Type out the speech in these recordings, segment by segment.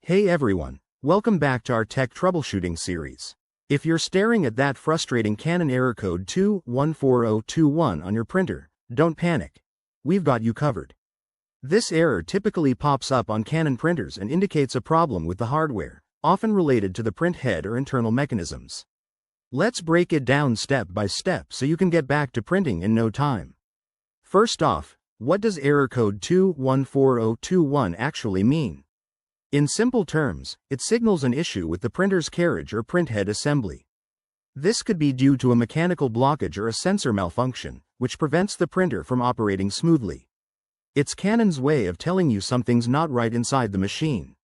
Hey everyone, welcome back to our tech troubleshooting series. If you're staring at that frustrating Canon error code 214021 on your printer, don't panic. We've got you covered. This error typically pops up on Canon printers and indicates a problem with the hardware, often related to the print head or internal mechanisms. Let's break it down step by step so you can get back to printing in no time. First off, what does error code 214021 actually mean? In simple terms, it signals an issue with the printer's carriage or printhead assembly. This could be due to a mechanical blockage or a sensor malfunction, which prevents the printer from operating smoothly. It's Canon's way of telling you something's not right inside the machine.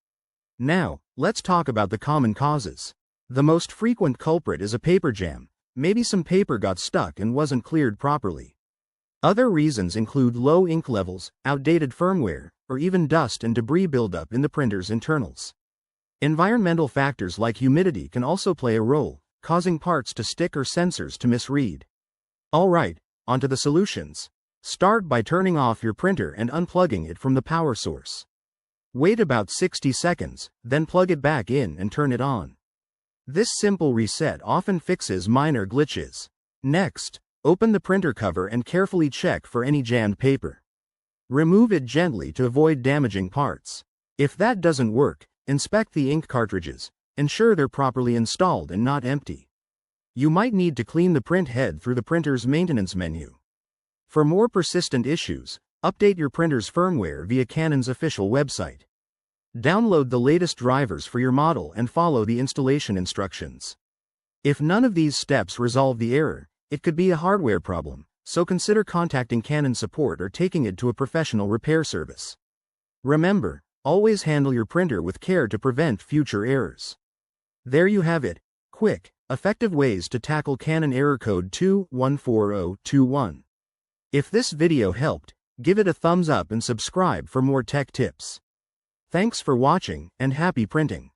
Now, let's talk about the common causes. The most frequent culprit is a paper jam. Maybe some paper got stuck and wasn't cleared properly. Other reasons include low ink levels, outdated firmware, or even dust and debris buildup in the printer's internals. Environmental factors like humidity can also play a role, causing parts to stick or sensors to misread. Alright, onto the solutions. Start by turning off your printer and unplugging it from the power source. Wait about 60 seconds, then plug it back in and turn it on. This simple reset often fixes minor glitches. Next, open the printer cover and carefully check for any jammed paper. Remove it gently to avoid damaging parts. If that doesn't work, inspect the ink cartridges. Ensure they're properly installed and not empty. You might need to clean the print head through the printer's maintenance menu. For more persistent issues, update your printer's firmware via Canon's official website. Download the latest drivers for your model and follow the installation instructions. If none of these steps resolve the error, it could be a hardware problem, so consider contacting Canon support or taking it to a professional repair service. Remember, always handle your printer with care to prevent future errors. There you have it, quick, effective ways to tackle Canon error code 214021. If this video helped, give it a thumbs up and subscribe for more tech tips. Thanks for watching, and happy printing.